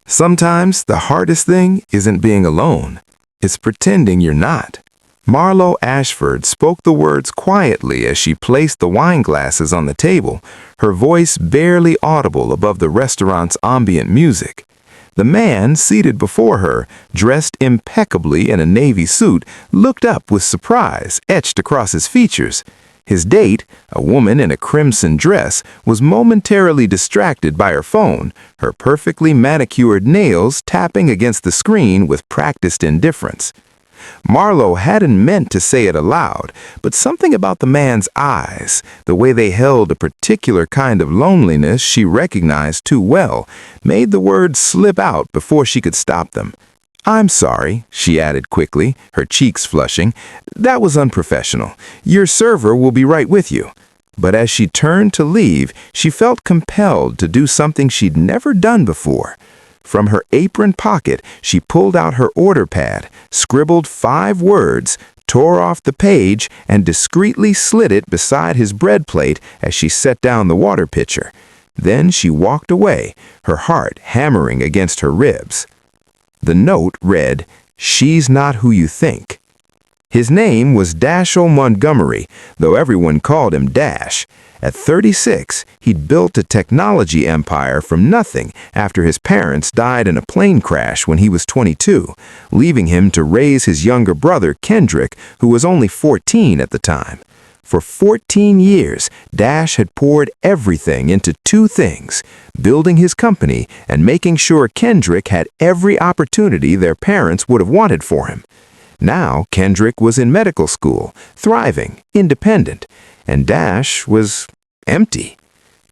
Sometimes the hardest thing isn't being alone. It's pretending you're not. Marlo Ashford spoke the words quietly as she placed the wine glasses on the table, her voice barely audible above the restaurant's ambient music. The man seated before her, dressed impeccably in a navy suit, looked up with surprise etched across his features. His date, a woman in a crimson dress, was momentarily distracted by her phone, her perfectly manicured nails tapping against the screen with practiced indifference. Marlo hadn't meant to say it aloud, but something about the man's eyes, the way they held a particular kind of loneliness she recognized too well, made the words slip out before she could stop them. "I'm sorry," she added quickly, her cheeks flushing. "That was unprofessional. Your server will be right with you." But as she turned to leave, she felt compelled to do something she'd never done before. From her apron pocket, she pulled out her order pad, scribbled 5 words, tore off the page, and discreetly slid it beside his bread plate as she set down the water pitcher. Then she walked away, her heart hammering against her ribs. The note read, "She's not who you think." His name was Dashiell Montgomery, though everyone called him Dash. At 36, he'd built a technology empire from nothing after his parents died in a plane crash when he was 22, leaving him to raise his younger brother Kendrick, who was only 14 at the time. For 14 years, Dash had poured everything into 2 things, building his company and making sure Kendrick had every opportunity their parents would have wanted for him. Now Kendrick was in medical school, thriving, independent, and Dash was empty.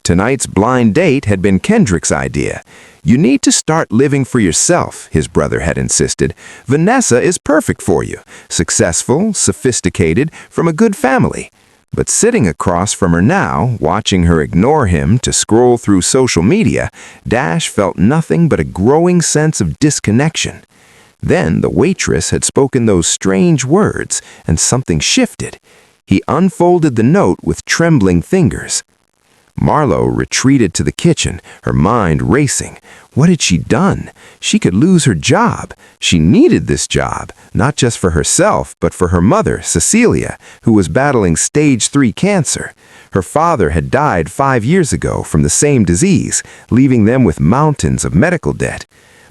Tonight's blind date had been Kendrick's idea. "You need to start living for yourself," his brother had insisted. "Vanessa is perfect for you, successful, sophisticated, from a good family." But sitting across from her now, watching her ignore him to scroll through social media, Dash felt nothing but a growing sense of disconnection. Then the waitress had spoken those strange words, and something shifted. He unfolded the note with trembling fingers. Marlo retreated to the kitchen, her mind racing. What had she done? She could lose her job. She needed this job, not just for herself, but for her mother, Cecilia, who was battling stage 3 cancer. Her father had died 5 years ago from the same disease, leaving them with mountains of medical debt.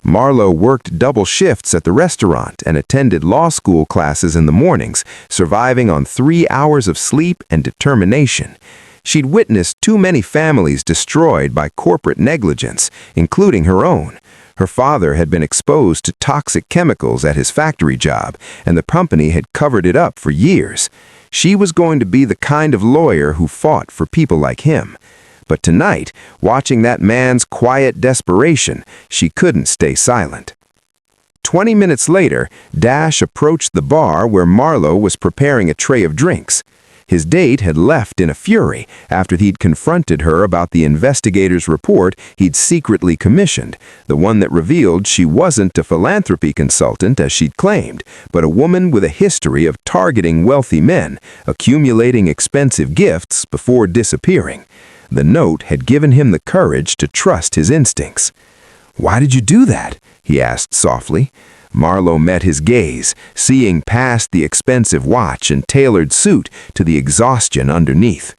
Marlo worked double shifts at the restaurant and attended law school classes in the mornings, surviving on 3 hours of sleep and determination. She'd witnessed too many families destroyed by corporate negligence, including her own. Her father had been exposed to toxic chemicals at his factory job, and the company had covered it up for years. She was going to be the kind of lawyer who fought for people like him. But tonight, watching that man's quiet desperation, she couldn't stay silent. 20 minutes later, Dash approached the bar where Marlo was preparing a tray of drinks. His date had left in a fury after he'd confronted her about the investigator's report he'd secretly commissioned, the one that revealed she wasn't a philanthropy consultant as she'd claimed, but a woman with a history of targeting wealthy men, accumulating expensive gifts before disappearing. The note had given him the courage to trust his instincts. "Why did you do that?" he asked softly. Marlo met his gaze, seeing past the expensive watch and tailored suit to the exhaustion underneath.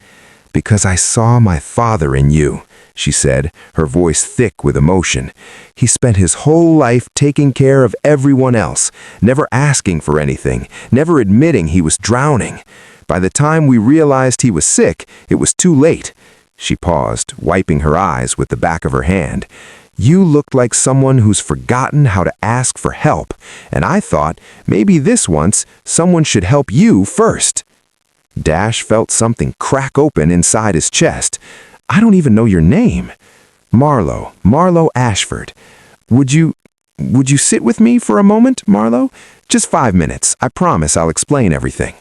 "Because I saw my father in you," she said, her voice thick with emotion. "He spent his whole life taking care of everyone else, never asking for anything, never admitting he was drowning. By the time we realized he was sick, it was too late." She paused, wiping her eyes with the back of her hand. "You looked like someone who's forgotten how to ask for help, and I thought maybe this once someone should help you first." Dash felt something crack open inside his chest. "I don't even know your name." Marlo Ashford. Would you sit with me for a moment, Marlo? Just 5 minutes. I promise I'll explain everything."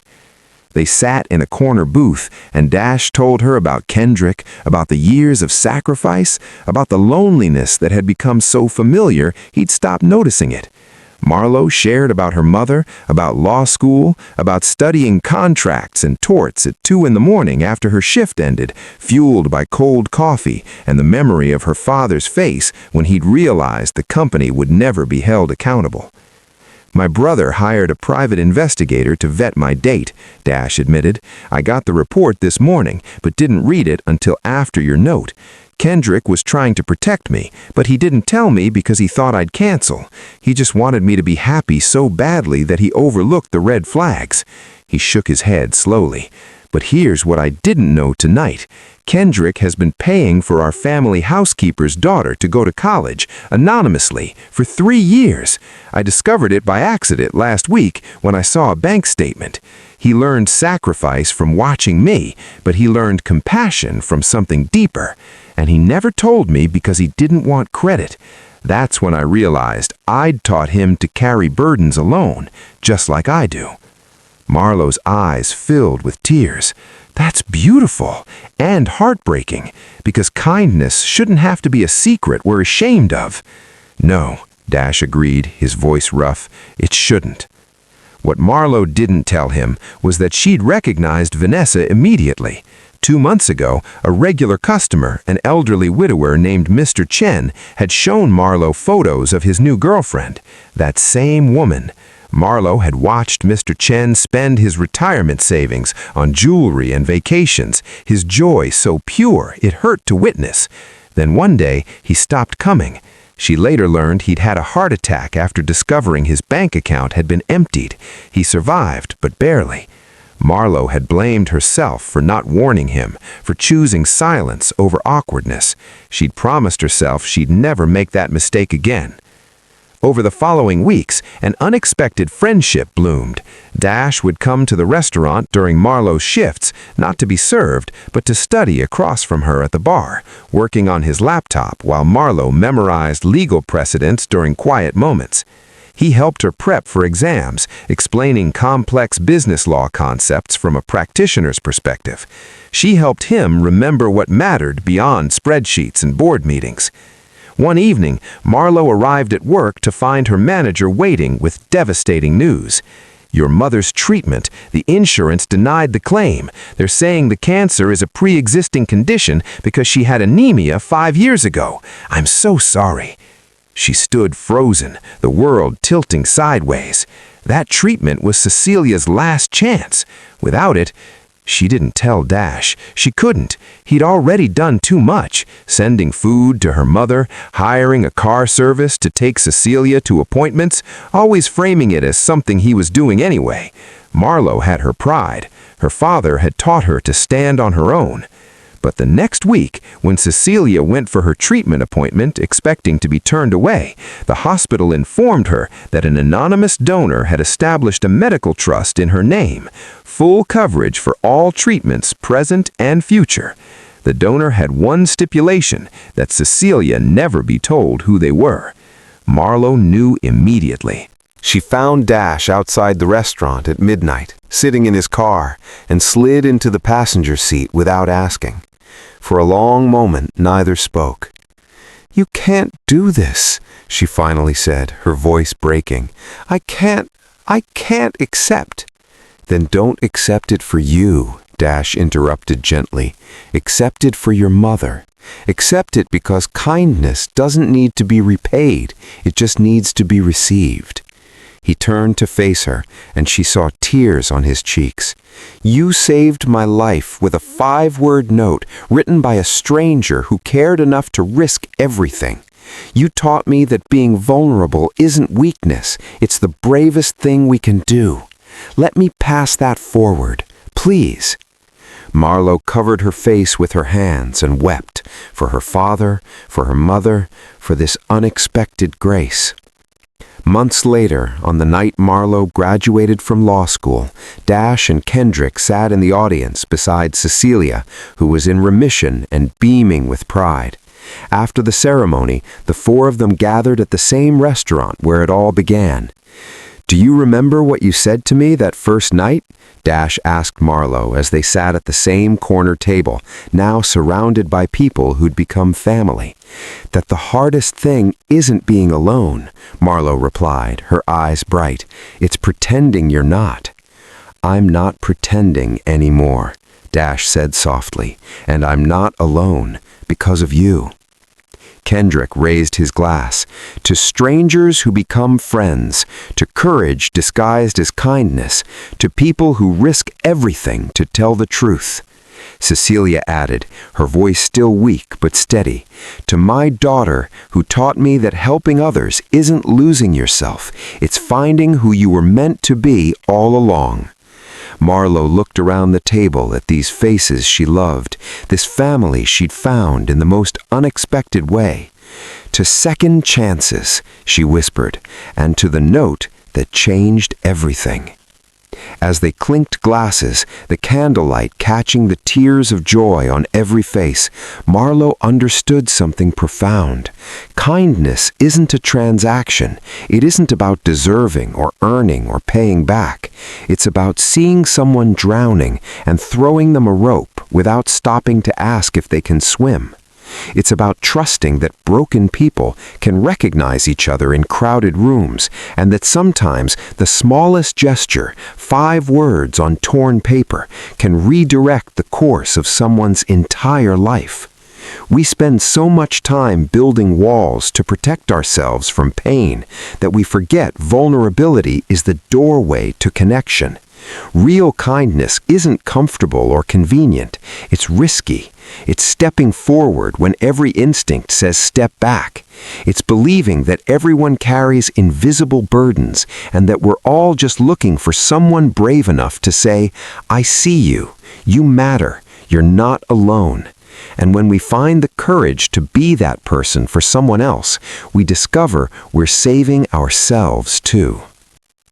They sat in a corner booth, and Dash told her about Kendrick, about the years of sacrifice, about the loneliness that had become so familiar he'd stopped noticing it. Marlo shared about her mother, about law school, about studying contracts and torts at 2 in the morning after her shift ended, fueled by cold coffee and the memory of her father's face when he'd realized the company would never be held accountable. My brother hired a private investigator to vet my date, Dash admitted. I got the report this morning, but didn't read it until after your note. Kendrick was trying to protect me, but he didn't tell me because he thought I'd cancel. He just wanted me to be happy so badly that he overlooked the red flags. He shook his head slowly. But here's what I didn't know tonight. Kendrick has been paying for our family housekeeper's daughter to go to college, anonymously, for 3 years. I discovered it by accident last week when I saw a bank statement. He learned sacrifice from watching me, but he learned compassion from something deeper. And he never told me because he didn't want credit. That's when I realized I'd taught him to carry burdens alone, just like I do. Marlo's eyes filled with tears. That's beautiful and heartbreaking, because kindness shouldn't have to be a secret we're ashamed of. No, Dash agreed, his voice rough, it shouldn't. What Marlo didn't tell him was that she'd recognized Vanessa immediately. 2 months ago, a regular customer, an elderly widower named Mr. Chen, had shown Marlo photos of his new girlfriend, that same woman. Marlo had watched Mr. Chen spend his retirement savings on jewelry and vacations, his joy so pure it hurt to witness. Then one day, he stopped coming. She later learned he'd had a heart attack after discovering his bank account had been emptied. He survived, but barely. Marlo had blamed herself for not warning him, for choosing silence over awkwardness. She'd promised herself she'd never make that mistake again. Over the following weeks, an unexpected friendship bloomed. Dash would come to the restaurant during Marlo's shifts, not to be served, but to study across from her at the bar, working on his laptop while Marlo memorized legal precedents during quiet moments. He helped her prep for exams, explaining complex business law concepts from a practitioner's perspective. She helped him remember what mattered beyond spreadsheets and board meetings. One evening, Marlo arrived at work to find her manager waiting with devastating news. Your mother's treatment, the insurance denied the claim. They're saying the cancer is a pre-existing condition because she had anemia 5 years ago. I'm so sorry. She stood frozen, the world tilting sideways. That treatment was Cecilia's last chance. Without it, she didn't tell Dash. She couldn't. He'd already done too much, sending food to her mother, hiring a car service to take Cecilia to appointments, always framing it as something he was doing anyway. Marlo had her pride. Her father had taught her to stand on her own. But the next week, when Cecilia went for her treatment appointment expecting to be turned away, the hospital informed her that an anonymous donor had established a medical trust in her name, full coverage for all treatments present and future. The donor had one stipulation, that Cecilia never be told who they were. Marlo knew immediately. She found Dash outside the restaurant at midnight, sitting in his car, and slid into the passenger seat without asking. For a long moment, neither spoke. "You can't do this," she finally said, her voice breaking. I can't accept." "Then don't accept it for you," Dash interrupted gently. "Accept it for your mother. Accept it because kindness doesn't need to be repaid. It just needs to be received." He turned to face her, and she saw tears on his cheeks. "You saved my life with a 5-word note written by a stranger who cared enough to risk everything. You taught me that being vulnerable isn't weakness, it's the bravest thing we can do. Let me pass that forward, please." Marlo covered her face with her hands and wept, for her father, for her mother, for this unexpected grace. Months later, on the night Marlo graduated from law school, Dash and Kendrick sat in the audience beside Cecilia, who was in remission and beaming with pride. After the ceremony, the 4 of them gathered at the same restaurant where it all began. "Do you remember what you said to me that first night?" Dash asked Marlowe as they sat at the same corner table, now surrounded by people who'd become family. "That the hardest thing isn't being alone," Marlowe replied, her eyes bright. "It's pretending you're not." "I'm not pretending anymore," Dash said softly, "and I'm not alone because of you." Kendrick raised his glass. "To strangers who become friends, to courage disguised as kindness, to people who risk everything to tell the truth." Cecilia added, her voice still weak but steady, "To my daughter who taught me that helping others isn't losing yourself, it's finding who you were meant to be all along." Marlowe looked around the table at these faces she loved, this family she'd found in the most unexpected way. "To second chances," she whispered, "and to the note that changed everything." As they clinked glasses, the candlelight catching the tears of joy on every face, Marlowe understood something profound. Kindness isn't a transaction. It isn't about deserving or earning or paying back. It's about seeing someone drowning and throwing them a rope without stopping to ask if they can swim. It's about trusting that broken people can recognize each other in crowded rooms, and that sometimes the smallest gesture, 5 words on torn paper, can redirect the course of someone's entire life. We spend so much time building walls to protect ourselves from pain that we forget vulnerability is the doorway to connection. Real kindness isn't comfortable or convenient. It's risky. It's stepping forward when every instinct says step back. It's believing that everyone carries invisible burdens and that we're all just looking for someone brave enough to say, "I see you. You matter. You're not alone." And when we find the courage to be that person for someone else, we discover we're saving ourselves too.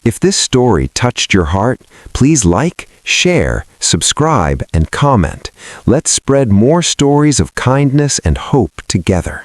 If this story touched your heart, please like, share, subscribe, and comment. Let's spread more stories of kindness and hope together.